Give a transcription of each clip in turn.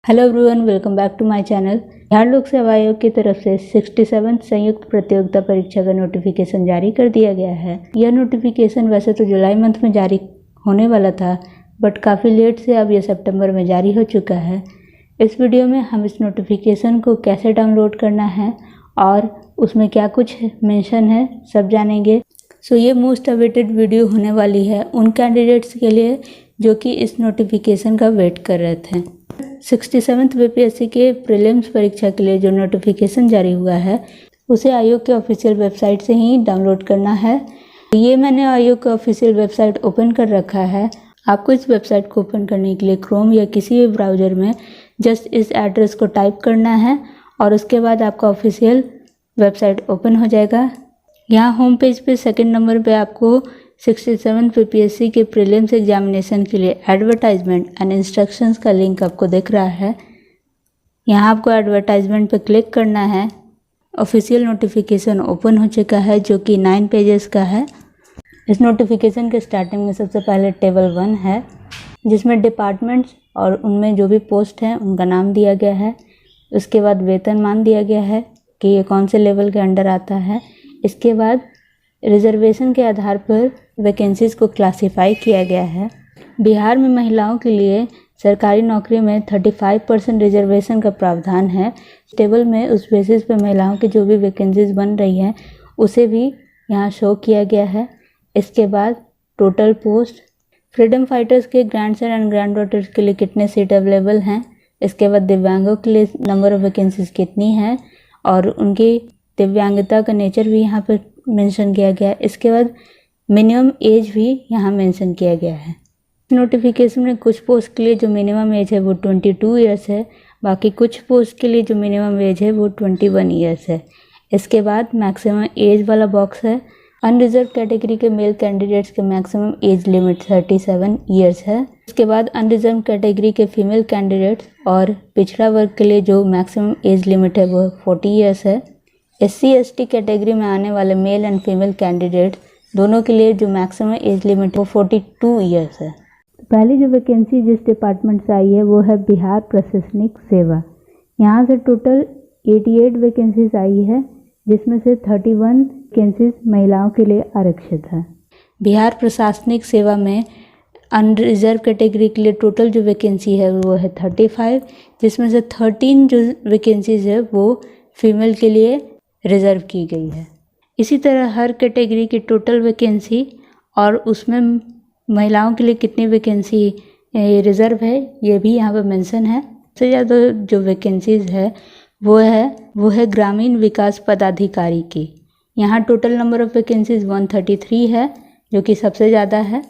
Hello everyone, welcome back to my channel. Bihar लोक सेवा आयोग की तरफ से 67 संयुक्त प्रतियोगिता परीक्षा का नोटिफिकेशन जारी कर दिया गया है। यह नोटिफिकेशन वैसे तो जुलाई मंथ में जारी होने वाला था, बट काफ़ी लेट से अब यह सितंबर में जारी हो चुका है। इस वीडियो में हम इस नोटिफिकेशन को कैसे डाउनलोड करना है और उसमें क्या कुछ मेंशन है सब जानेंगे। सो ये मोस्ट अवेटेड वीडियो होने वाली है उन कैंडिडेट्स के लिए जो कि इस नोटिफिकेशन का वेट कर रहे थे। 67th बीपीएससी के प्रीलिम्स परीक्षा के लिए जो नोटिफिकेशन जारी हुआ है उसे आयोग के ऑफिशियल वेबसाइट से ही डाउनलोड करना है। ये मैंने आयोग का ऑफिशियल वेबसाइट ओपन कर रखा है। आपको इस वेबसाइट को ओपन करने के लिए क्रोम या किसी भी ब्राउज़र में जस्ट इस एड्रेस को टाइप करना है और उसके बाद आपका ऑफिशियल वेबसाइट ओपन हो जाएगा। यहाँ होम पेज पे सेकंड नंबर पे आपको 67 बीपीएससी के प्रीलिम्स एग्जामिनेशन के लिए एडवर्टाइजमेंट एंड इंस्ट्रक्शंस का लिंक आपको दिख रहा है। यहाँ आपको एडवर्टाइजमेंट पे क्लिक करना है। ऑफिशियल नोटिफिकेशन ओपन हो चुका है जो कि 9 पेजेस का है। इस नोटिफिकेशन के स्टार्टिंग में सबसे पहले टेबल 1 है जिसमें डिपार्टमेंट्स और उनमें जो भी पोस्ट हैं उनका नाम दिया गया है। उसके बाद वेतनमान दिया गया है कि ये कौन से लेवल के अंडर आता है। इसके बाद रिजर्वेशन के आधार पर वैकेंसीज़ को क्लासिफाई किया गया है। बिहार में महिलाओं के लिए सरकारी नौकरी में 35% रिजर्वेशन का प्रावधान है। टेबल में उस बेसिस पे महिलाओं की जो भी वैकेंसीज़ बन रही हैं उसे भी यहाँ शो किया गया है। इसके बाद टोटल पोस्ट, फ्रीडम फाइटर्स के ग्रैंडसन एंड ग्रैंड डॉटर्स के लिए कितने सीट अवेलेबल हैं। इसके बाद दिव्यांगों के लिए नंबर ऑफ़ वैकेंसीज़ कितनी हैं और उनकी दिव्यांगता का नेचर भी यहाँ पर मेंशन किया गया है। इसके बाद मिनिमम एज भी यहाँ मेंशन किया गया है। नोटिफिकेशन में कुछ पोस्ट के लिए जो मिनिमम एज है वो 22 ईयर्स है, बाकी कुछ पोस्ट के लिए जो मिनिमम एज है वो 21 ईयर्स है। इसके बाद मैक्सिमम एज वाला बॉक्स है। अनरिजर्व कैटेगरी के मेल कैंडिडेट्स के मैक्सिमम एज लिमिट 37 ईयर्स है। इसके बाद अनरिजर्व कैटेगरी के फीमेल कैंडिडेट्स और पिछड़ा वर्ग के लिए जो मैक्सिमम एज लिमिट है वो 40 ईयर्स है। SC/ST कैटेगरी में आने वाले मेल एंड फीमेल कैंडिडेट दोनों के लिए जो मैक्सिमम एज लिमिट वो 42 ईयर्स है। पहली जो वैकेंसी जिस डिपार्टमेंट से आई है वो है बिहार प्रशासनिक सेवा। यहाँ से टोटल 88 वैकेंसीज आई है जिसमें से 31 वैकेंसीज महिलाओं के लिए आरक्षित है। बिहार प्रशासनिक सेवा में अनरिजर्व कैटेगरी के लिए टोटल जो वैकेंसी है वो है 35, जिसमें से 13 जो वैकेंसीज है वो फीमेल के लिए रिज़र्व की गई है। इसी तरह हर कैटेगरी की टोटल वैकेंसी और उसमें महिलाओं के लिए कितनी वैकेंसी रिज़र्व है ये भी यहाँ पर मेंशन है। सबसे ज़्यादा जो वैकेंसीज़ है वो है ग्रामीण विकास पदाधिकारी की। यहाँ टोटल नंबर ऑफ़ वैकेंसीज़ 133 है जो कि सबसे ज़्यादा है।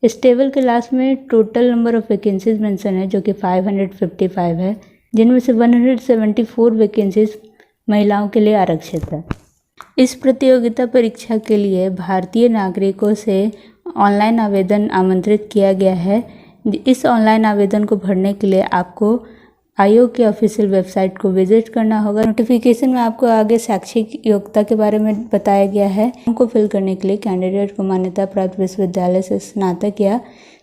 इस टेबल के लास्ट में total number of vacancies mention है जो कि 555 है, जिनमें से 174 वैकेंसीज़ महिलाओं के लिए आरक्षित है। इस प्रतियोगिता परीक्षा के लिए भारतीय नागरिकों से ऑनलाइन आवेदन आमंत्रित किया गया है। इस ऑनलाइन आवेदन को भरने के लिए आपको आयोग के ऑफिशियल वेबसाइट को विजिट करना होगा। नोटिफिकेशन में आपको आगे शैक्षिक योग्यता के बारे में बताया गया है। उनको फिल करने के लिए कैंडिडेट को मान्यता प्राप्त विश्वविद्यालय से स्नातक या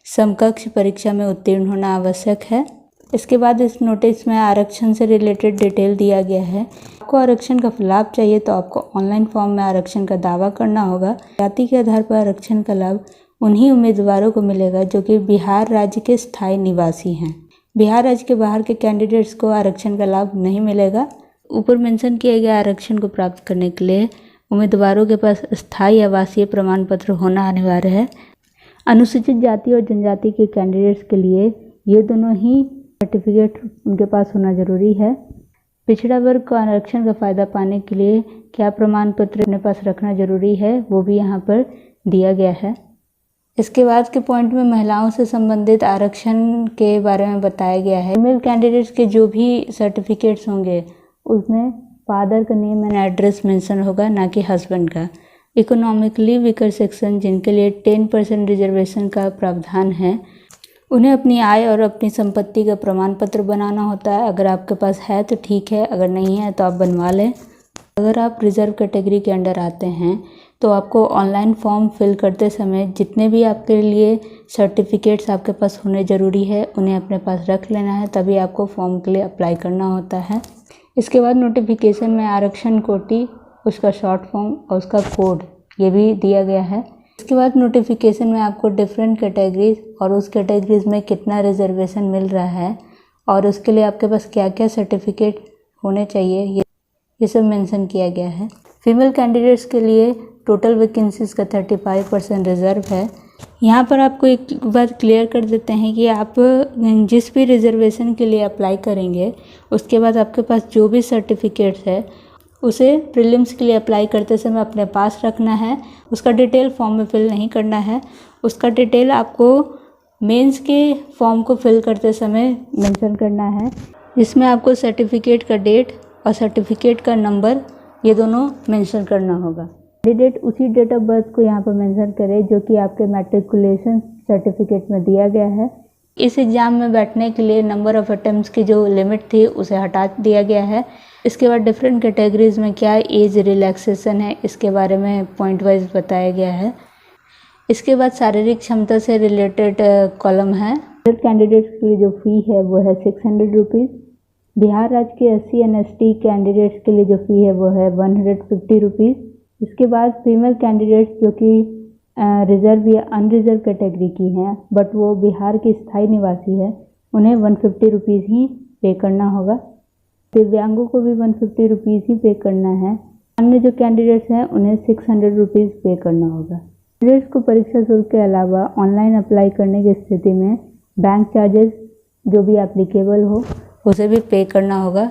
समकक्ष परीक्षा में उत्तीर्ण होना आवश्यक है। इसके बाद इस नोटिस में आरक्षण से रिलेटेड डिटेल दिया गया है। आपको आरक्षण का लाभ चाहिए तो आपको ऑनलाइन फॉर्म में आरक्षण का दावा करना होगा। जाति के आधार पर आरक्षण का लाभ उन्हीं उम्मीदवारों को मिलेगा जो कि बिहार राज्य के स्थायी निवासी हैं। बिहार राज्य के बाहर के कैंडिडेट्स को आरक्षण का लाभ नहीं मिलेगा। ऊपर मेंशन किए गए आरक्षण को प्राप्त करने के लिए उम्मीदवारों के पास स्थायी आवासीय प्रमाण पत्र होना अनिवार्य है। अनुसूचित जाति और जनजाति के कैंडिडेट्स के लिए ये दोनों ही सर्टिफिकेट उनके पास होना ज़रूरी है। पिछड़ा वर्ग को आरक्षण का फ़ायदा पाने के लिए क्या प्रमाण पत्र अपने पास रखना ज़रूरी है वो भी यहाँ पर दिया गया है। इसके बाद के पॉइंट में महिलाओं से संबंधित आरक्षण के बारे में बताया गया है। फीमेल कैंडिडेट्स के जो भी सर्टिफिकेट्स होंगे उसमें फादर का नेम एंड एड्रेस मेंशन होगा, ना कि हस्बैंड का। इकोनॉमिकली वीकर सेक्शन जिनके लिए 10% रिजर्वेशन का प्रावधान है उन्हें अपनी आय और अपनी संपत्ति का प्रमाण पत्र बनाना होता है। अगर आपके पास है तो ठीक है, अगर नहीं है तो आप बनवा लें। अगर आप रिजर्व कैटेगरी के अंडर आते हैं तो आपको ऑनलाइन फॉर्म फिल करते समय जितने भी आपके लिए सर्टिफिकेट्स आपके पास होने ज़रूरी है, उन्हें अपने पास रख लेना है, तभी आपको फॉर्म के लिए अप्लाई करना होता है। इसके बाद नोटिफिकेशन में आरक्षण कोटि, उसका शॉर्ट फॉर्म और उसका कोड ये भी दिया गया है। इसके बाद नोटिफिकेशन में आपको डिफरेंट कैटेगरीज और उस कैटेगरीज में कितना रिजर्वेशन मिल रहा है और उसके लिए आपके पास क्या क्या सर्टिफिकेट होने चाहिए ये सब मेंशन किया गया है। फीमेल कैंडिडेट्स के लिए टोटल वैकेंसीज का 35% रिज़र्व है। यहाँ पर आपको एक बात क्लियर कर देते हैं कि आप जिस भी रिजर्वेशन के लिए अप्लाई करेंगे उसके बाद आपके पास जो भी सर्टिफिकेट्स है उसे प्रीलिम्स के लिए अप्लाई करते समय अपने पास रखना है। उसका डिटेल फॉर्म में फिल नहीं करना है, उसका डिटेल आपको मेंस के फॉर्म को फिल करते समय मेंशन करना है, जिसमें आपको सर्टिफिकेट का डेट और सर्टिफिकेट का नंबर ये दोनों मेंशन करना होगा। कैंडिडेट उसी डेट ऑफ बर्थ को यहाँ पर मेंशन करें जो कि आपके मैट्रिकुलेशन सर्टिफिकेट में दिया गया है। इस एग्ज़ाम में बैठने के लिए नंबर ऑफ़ अटेम्प्ट्स की जो लिमिट थी उसे हटा दिया गया है। इसके बाद डिफरेंट कैटेगरीज में क्या एज रिलैक्सेशन है इसके बारे में पॉइंट वाइज बताया गया है। इसके बाद शारीरिक क्षमता से रिलेटेड कॉलम है। कैंडिडेट्स के लिए जो फ़ी है वो है 600 रुपीज़। बिहार राज्य के SC and ST कैंडिडेट्स के लिए जो फ़ी है वो है 150 रुपीज़। इसके बाद फीमेल कैंडिडेट्स जो कि रिज़र्व या अनरिज़र्व कैटेगरी की हैं बट वो बिहार की स्थायी निवासी है, उन्हें 150 रुपीज़ ही पे करना होगा। दिव्यांगों को भी 150 रुपीज़ ही पे करना है। अन्य जो कैंडिडेट्स हैं उन्हें 600 रुपीज़ पे करना होगा। कैंडिडेट्स को परीक्षा शुल्क के अलावा ऑनलाइन अप्लाई करने की स्थिति में बैंक चार्जेस जो भी एप्लीकेबल हो उसे भी पे करना होगा।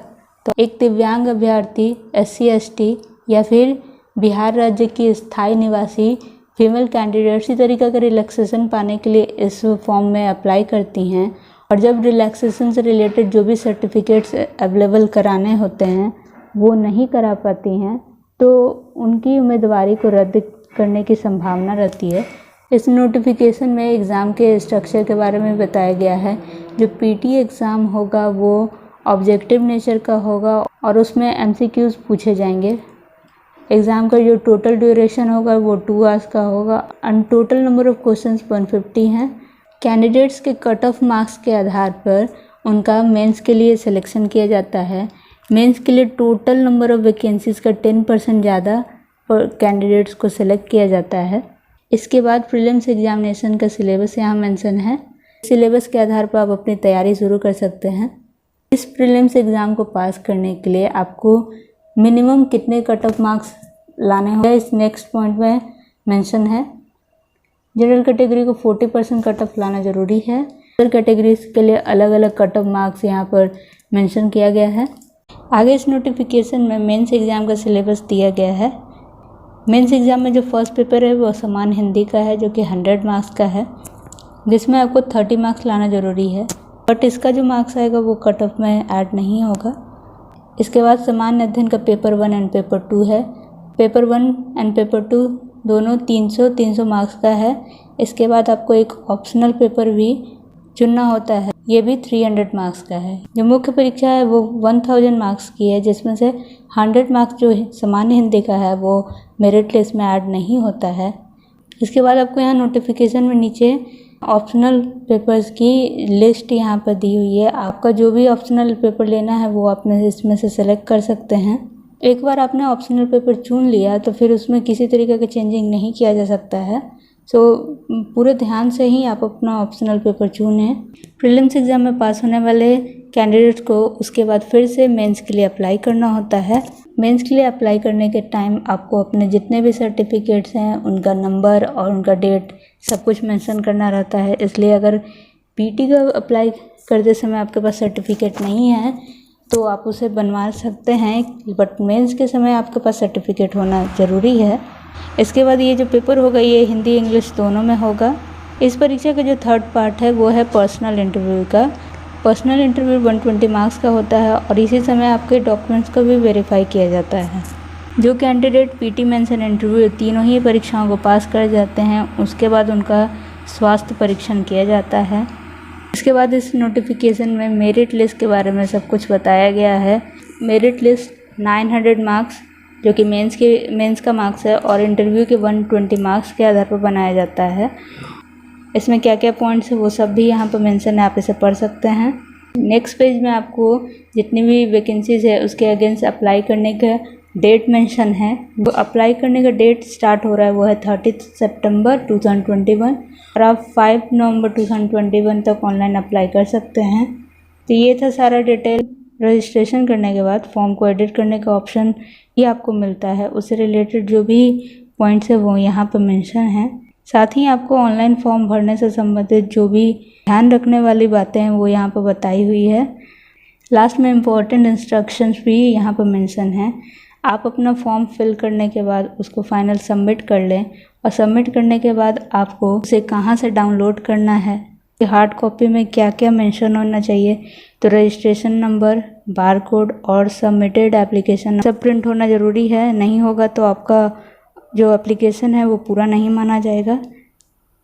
तो एक दिव्यांग अभ्यर्थी SC ST या फिर बिहार राज्य की स्थायी निवासी फीमेल कैंडिडेट इसी तरीके का रिलैक्सेशन पाने के लिए इस फॉर्म में अप्लाई करती हैं और जब रिलैक्सेशन से रिलेटेड जो भी सर्टिफिकेट्स अवेलेबल कराने होते हैं वो नहीं करा पाती हैं तो उनकी उम्मीदवारी को रद्द करने की संभावना रहती है। इस नोटिफिकेशन में एग्ज़ाम के स्ट्रक्चर के बारे में बताया गया है। जो PT एग्ज़ाम होगा वो ऑब्जेक्टिव नेचर का होगा और उसमें MCQs पूछे जाएंगे। एग्ज़ाम का जो टोटल ड्यूरेशन होगा वो 2 आवर्स का होगा and total number of questions 150 हैं। कैंडिडेट्स के कट ऑफ मार्क्स के आधार पर उनका मेंस के लिए सिलेक्शन किया जाता है। मेंस के लिए टोटल नंबर ऑफ़ वैकेंसीज़ का 10% ज़्यादा पर कैंडिडेट्स को सिलेक्ट किया जाता है। इसके बाद प्रीलिम्स एग्जामिनेशन का सिलेबस यहाँ मेंशन है। सिलेबस के आधार पर आप अपनी तैयारी शुरू कर सकते हैं। इस प्रीलिम्स एग्ज़ाम को पास करने के लिए आपको मिनिमम कितने कट ऑफ मार्क्स लाने होंगे इस नेक्स्ट पॉइंट में मेंशन है। जनरल कैटेगरी को 40% कट ऑफ लाना ज़रूरी है। अदर कैटेगरीज के लिए अलग अलग कट ऑफ मार्क्स यहाँ पर मेंशन किया गया है। आगे इस नोटिफिकेशन में मेंस एग्ज़ाम का सिलेबस दिया गया है। मेंस एग्ज़ाम में जो फर्स्ट पेपर है वो समान हिंदी का है जो कि 100 मार्क्स का है, जिसमें आपको 30 मार्क्स लाना ज़रूरी है, बट इसका जो मार्क्स आएगा वो कट ऑफ में ऐड नहीं होगा। इसके बाद सामान्य अध्ययन का पेपर 1 एंड पेपर 2 है। पेपर 1 एंड पेपर 2 दोनों 300 मार्क्स का है। इसके बाद आपको एक ऑप्शनल पेपर भी चुनना होता है, ये भी 300 मार्क्स का है। जो मुख्य परीक्षा है वो 1000 मार्क्स की है, जिसमें से 100 मार्क्स जो सामान्य हिंदी का है वो मेरिट लिस्ट में ऐड नहीं होता है। इसके बाद आपको यहाँ नोटिफिकेशन में नीचे ऑप्शनल पेपर्स की लिस्ट यहाँ पर दी हुई है। आपका जो भी ऑप्शनल पेपर लेना है वो आपने इसमें से सेलेक्ट कर सकते हैं। एक बार आपने ऑप्शनल पेपर चुन लिया तो फिर उसमें किसी तरीके का चेंजिंग नहीं किया जा सकता है। सो पूरे ध्यान से ही आप अपना ऑप्शनल पेपर चुनें। प्रीलिम्स एग्ज़ाम में पास होने वाले कैंडिडेट्स को उसके बाद फिर से मेंस के लिए अप्लाई करना होता है। मेंस के लिए अप्लाई करने के टाइम आपको अपने जितने भी सर्टिफिकेट्स हैं उनका नंबर और उनका डेट सब कुछ मेंशन करना रहता है। इसलिए अगर PT का अप्लाई करते समय आपके पास सर्टिफिकेट नहीं है तो आप उसे बनवा सकते हैं, बट मेंस के समय आपके पास सर्टिफिकेट होना ज़रूरी है। इसके बाद ये जो पेपर होगा ये हिंदी इंग्लिश दोनों में होगा। इस परीक्षा का जो थर्ड पार्ट है वो है पर्सनल इंटरव्यू का। पर्सनल इंटरव्यू 120 मार्क्स का होता है और इसी समय आपके डॉक्यूमेंट्स को भी वेरीफाई किया जाता है। जो candidate PT mains and interview तीनों ही परीक्षाओं को पास कर जाते हैं उसके बाद उनका स्वास्थ्य परीक्षण किया जाता है। इसके बाद इस नोटिफिकेशन में मेरिट लिस्ट के बारे में सब कुछ बताया गया है। मेरिट लिस्ट 900 मार्क्स जो कि मेंस का मार्क्स है और इंटरव्यू के 120 मार्क्स के आधार पर बनाया जाता है। इसमें क्या क्या पॉइंट्स है वो सब भी यहाँ पर मेंशन है, आप इसे पढ़ सकते हैं। नेक्स्ट पेज में आपको जितनी भी वैकेंसीज है उसके अगेंस्ट अप्लाई करने का डेट मेंशन है। वो अप्लाई करने का डेट स्टार्ट हो रहा है वो है 30 सितंबर 2021 और आप 5 नवंबर 2021 तक ऑनलाइन अप्लाई कर सकते हैं। तो ये था सारा डिटेल। रजिस्ट्रेशन करने के बाद फॉर्म को एडिट करने का ऑप्शन ही आपको मिलता है, उससे रिलेटेड जो भी पॉइंट्स है वो यहाँ पर मेंशन है। साथ ही आपको ऑनलाइन फॉर्म भरने से संबंधित जो भी ध्यान रखने वाली बातें हैं वो यहाँ पर बताई हुई है। लास्ट में इम्पोर्टेंट इंस्ट्रक्शंस भी यहाँ पर मेंशन है। आप अपना फॉर्म फिल करने के बाद उसको फाइनल सबमिट कर लें और सबमिट करने के बाद आपको उसे कहाँ से डाउनलोड करना है, हार्ड कॉपी में क्या क्या मेंशन होना चाहिए। तो रजिस्ट्रेशन नंबर, बार कोड और सबमिटेड एप्लीकेशन सब प्रिंट होना ज़रूरी है। नहीं होगा तो आपका जो एप्लीकेशन है वो पूरा नहीं माना जाएगा।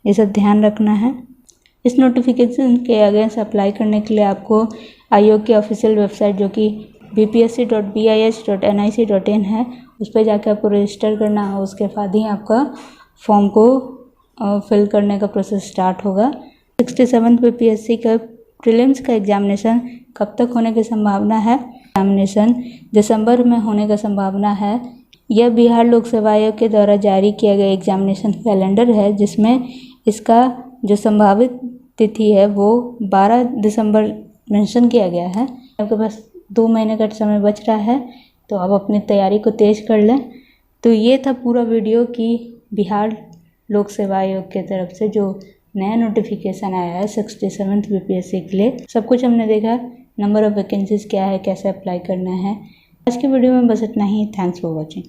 ये सब ध्यान रखना है। इस नोटिफिकेशन के अगेंस्ट अप्लाई करने के लिए आपको आयोग की ऑफिशियल वेबसाइट जो कि bpsc.bis.nic.in है, उस पर जाकर आपको रजिस्टर करना है। उसके बाद ही आपका फॉर्म को फिल करने का प्रोसेस स्टार्ट होगा। 67 बीपीएससी का प्रीलिम्स का एग्जामिनेशन कब तक होने की संभावना है? एग्जामिनेशन दिसंबर में होने का संभावना है। यह बिहार लोक सेवा आयोग के द्वारा जारी किया गया एग्जामिनेशन कैलेंडर है, जिसमें इसका जो संभावित तिथि है वो 12 दिसंबर मेंशन किया गया है। आपके पास 2 महीने का समय बच रहा है, तो आप अपनी तैयारी को तेज़ कर लें। तो ये था पूरा वीडियो कि बिहार लोक सेवा आयोग की तरफ से जो नया नोटिफिकेशन आया है 67th बीपीएससी के लिए। सब कुछ हमने देखा, नंबर ऑफ़ वैकेंसीज क्या है, कैसे अप्लाई करना है। आज की वीडियो में बस इतना ही। Thanks for watching.